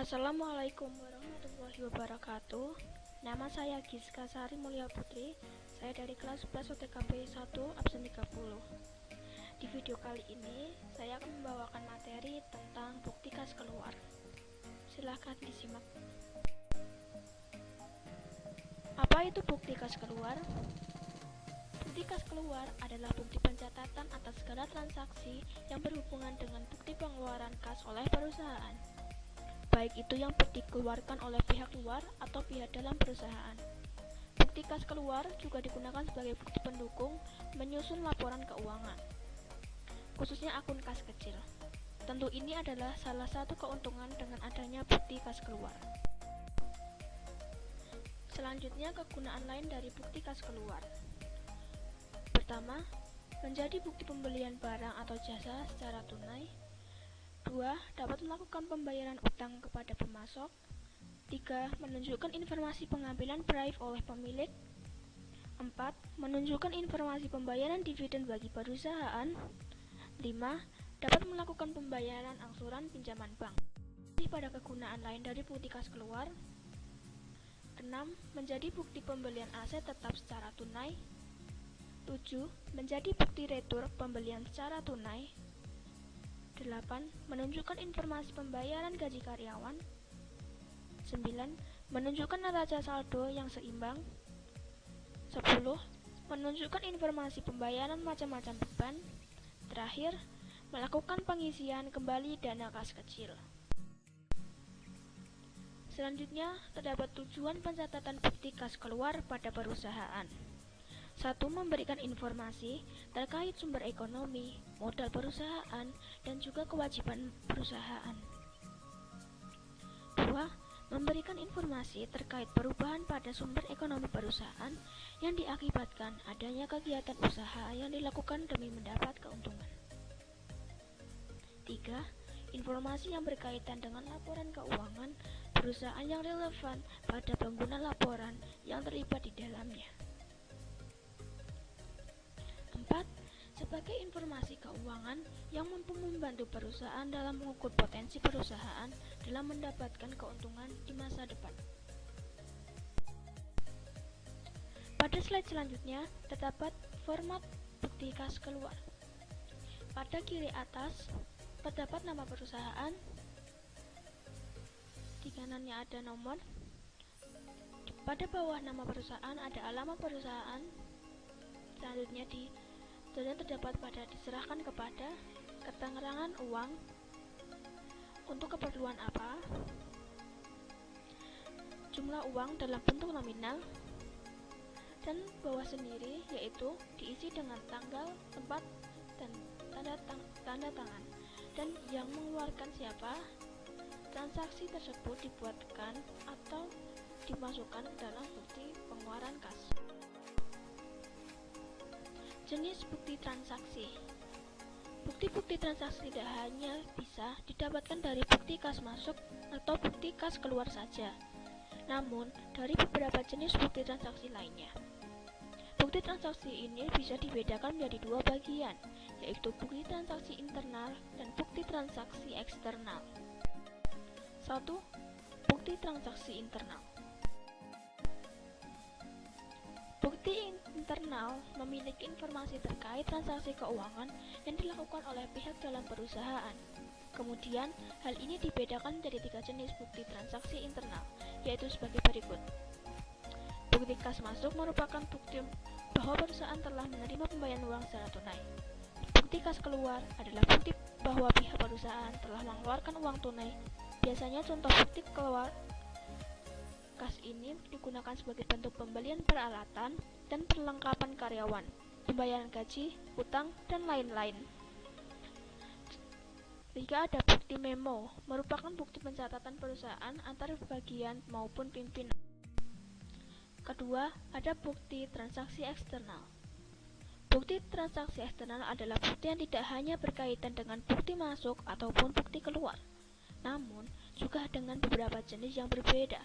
Assalamualaikum warahmatullahi wabarakatuh. Nama saya Giska Sari Mulia Putri. Saya dari kelas 11 UTKP 1 absen 30. Di video kali ini saya akan membawakan materi tentang bukti kas keluar. Silahkan disimak. Apa itu bukti kas keluar? Bukti kas keluar adalah bukti pencatatan atas segala transaksi yang berhubungan dengan bukti pengeluaran kas oleh perusahaan, baik itu yang dikeluarkan oleh pihak luar atau pihak dalam perusahaan. Bukti kas keluar juga digunakan sebagai bukti pendukung menyusun laporan keuangan, khususnya akun kas kecil. Tentu ini adalah salah satu keuntungan dengan adanya bukti kas keluar. Selanjutnya, kegunaan lain dari bukti kas keluar. Pertama, menjadi bukti pembelian barang atau jasa secara tunai. 2. Dapat melakukan pembayaran utang kepada pemasok. 3. Menunjukkan informasi pengambilan bribe oleh pemilik. 4. Menunjukkan informasi pembayaran dividen bagi perusahaan. 5. Dapat melakukan pembayaran angsuran pinjaman bank. Pada kegunaan lain dari bukti kas keluar. 6. Menjadi bukti pembelian aset tetap secara tunai. 7. Menjadi bukti retur pembelian secara tunai. 8. Menunjukkan informasi pembayaran gaji karyawan. 9. Menunjukkan neraca saldo yang seimbang. 10. Menunjukkan informasi pembayaran macam-macam beban. Terakhir, melakukan pengisian kembali dana kas kecil. Selanjutnya, terdapat tujuan pencatatan bukti kas keluar pada perusahaan. 1. Memberikan informasi terkait sumber ekonomi, modal perusahaan, dan juga kewajiban perusahaan. 2. Memberikan informasi terkait perubahan pada sumber ekonomi perusahaan yang diakibatkan adanya kegiatan usaha yang dilakukan demi mendapat keuntungan. 3. Informasi yang berkaitan dengan laporan keuangan perusahaan yang relevan pada pengguna laporan yang terlibat di dalamnya. 4. Sebagai informasi keuangan yang mampu membantu perusahaan dalam mengukur potensi perusahaan dalam mendapatkan keuntungan di masa depan. Pada slide selanjutnya terdapat format bukti kas keluar. Pada kiri atas terdapat nama perusahaan, di kanannya ada nomor, pada bawah nama perusahaan ada alamat perusahaan. Selanjutnya terdapat pada diserahkan kepada, keterangan uang, untuk keperluan apa, jumlah uang dalam bentuk nominal, dan bawah sendiri yaitu diisi dengan tanggal, tempat, dan tanda tangan, dan yang mengeluarkan siapa. Transaksi tersebut dibuatkan atau dimasukkan dalam bukti pengeluaran kas. Jenis bukti transaksi. Bukti-bukti transaksi tidak hanya bisa didapatkan dari bukti kas masuk atau bukti kas keluar saja, namun dari beberapa jenis bukti transaksi lainnya. Bukti transaksi ini bisa dibedakan menjadi dua bagian, yaitu bukti transaksi internal dan bukti transaksi eksternal. 1. Bukti transaksi internal. Bukti internal memiliki informasi terkait transaksi keuangan yang dilakukan oleh pihak dalam perusahaan. Kemudian, hal ini dibedakan menjadi 3 jenis bukti transaksi internal, yaitu sebagai berikut. Bukti kas masuk merupakan bukti bahwa perusahaan telah menerima pembayaran uang secara tunai. Bukti kas keluar adalah bukti bahwa pihak perusahaan telah mengeluarkan uang tunai. Biasanya contoh bukti keluar kas ini digunakan sebagai bentuk pembelian peralatan dan perlengkapan karyawan, pembayaran gaji, utang, dan lain-lain. 3. Ada bukti memo, merupakan bukti pencatatan perusahaan antar bagian maupun pimpinan. Kedua, ada bukti transaksi eksternal. Bukti transaksi eksternal adalah bukti yang tidak hanya berkaitan dengan bukti masuk ataupun bukti keluar, namun juga dengan beberapa jenis yang berbeda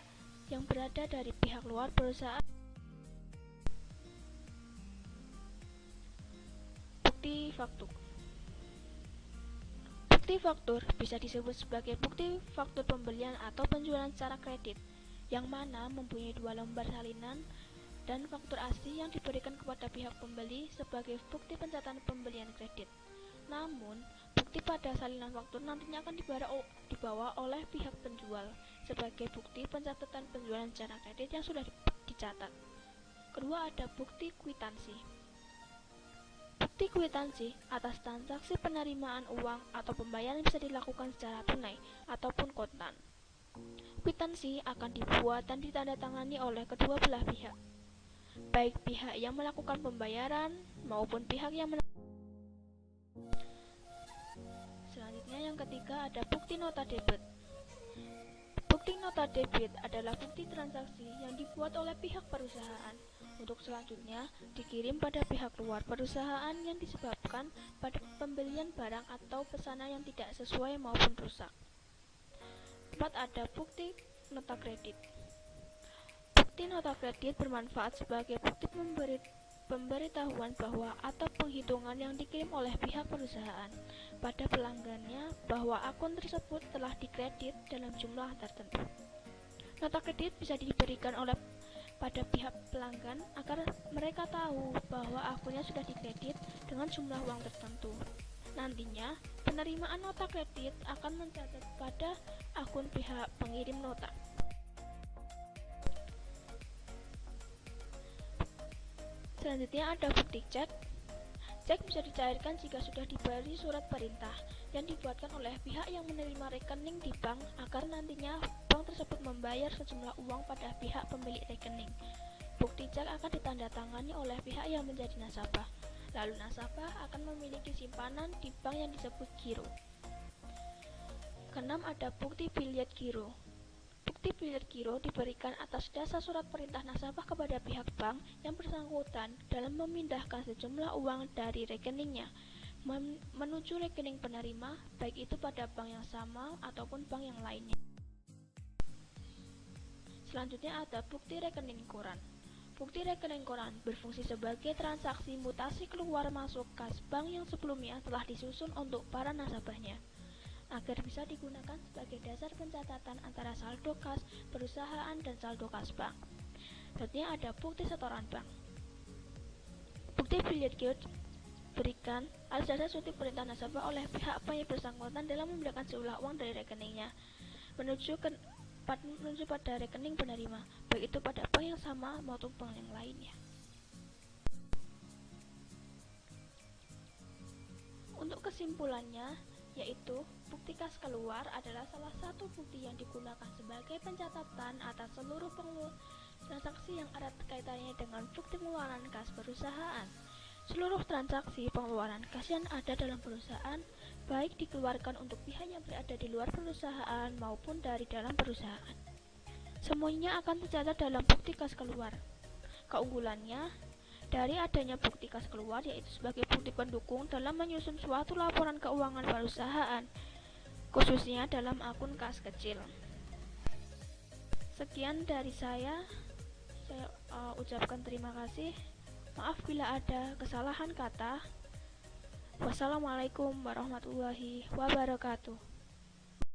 yang berada dari pihak luar perusahaan. Bukti faktur. Bukti faktur bisa disebut sebagai bukti faktur pembelian atau penjualan secara kredit, yang mana mempunyai dua lembar salinan dan faktur asli yang diberikan kepada pihak pembeli sebagai bukti pencatatan pembelian kredit. Namun, bukti pada salinan faktur nantinya akan dibawa oleh pihak penjual sebagai bukti pencatatan penjualan secara kredit yang sudah dicatat. Kedua, ada bukti kwitansi. Bukti kwitansi atas transaksi penerimaan uang atau pembayaran bisa dilakukan secara tunai ataupun kontan. Kwitansi akan dibuat dan ditandatangani oleh kedua belah pihak, baik pihak yang melakukan pembayaran maupun pihak yang Selanjutnya yang ketiga ada bukti nota debit. Bukti nota debit adalah bukti transaksi yang dibuat oleh pihak perusahaan untuk selanjutnya dikirim pada pihak luar perusahaan yang disebabkan pada pembelian barang atau pesanan yang tidak sesuai maupun rusak. 4. Ada bukti nota kredit. Bukti nota kredit bermanfaat sebagai bukti pemberitahuan bahwa atau penghitungan yang dikirim oleh pihak perusahaan pada pelanggannya bahwa akun tersebut telah dikredit dalam jumlah tertentu. Nota kredit bisa diberikan oleh pada pihak pelanggan agar mereka tahu bahwa akunnya sudah dikredit dengan jumlah uang tertentu. Nantinya, penerimaan nota kredit akan mencatat pada akun pihak pengirim nota. Selanjutnya ada bukti cek. Cek bisa dicairkan jika sudah diberi surat perintah yang dibuatkan oleh pihak yang menerima rekening di bank agar nantinya bank tersebut membayar sejumlah uang pada pihak pemilik rekening. Bukti cek akan ditandatangani oleh pihak yang menjadi nasabah, lalu nasabah akan memiliki simpanan di bank yang disebut giro. Keenam, ada bukti biliet giro. Bukti biliet giro diberikan atas dasar surat perintah nasabah kepada pihak bank yang bersangkutan dalam memindahkan sejumlah uang dari rekeningnya menuju rekening penerima, baik itu pada bank yang sama ataupun bank yang lainnya. Selanjutnya ada bukti rekening koran. Bukti rekening koran berfungsi sebagai transaksi mutasi keluar masuk kas bank yang sebelumnya telah disusun untuk para nasabahnya, agar bisa digunakan sebagai dasar pencatatan antara saldo kas perusahaan dan saldo kas bank. Selanjutnya ada bukti setoran bank. Bukti biliet giro diberikan atas dasar surat perintah nasabah oleh pihak bank yang bersangkutan dalam memindahkan sejumlah uang dari rekeningnya menuju pada rekening penerima, baik itu pada bank yang sama maupun bank yang lainnya. Untuk kesimpulannya, yaitu bukti kas keluar adalah salah satu bukti yang digunakan sebagai pencatatan atas seluruh transaksi yang erat kaitannya dengan bukti pengeluaran kas perusahaan. Seluruh transaksi pengeluaran kas yang ada dalam perusahaan, baik dikeluarkan untuk pihak yang berada di luar perusahaan maupun dari dalam perusahaan, semuanya akan tercatat dalam bukti kas keluar. Keunggulannya dari adanya bukti kas keluar yaitu sebagai bukti pendukung dalam menyusun suatu laporan keuangan perusahaan, khususnya dalam akun kas kecil. Sekian dari saya ucapkan terima kasih. Maaf bila ada kesalahan kata. Wassalamualaikum warahmatullahi wabarakatuh.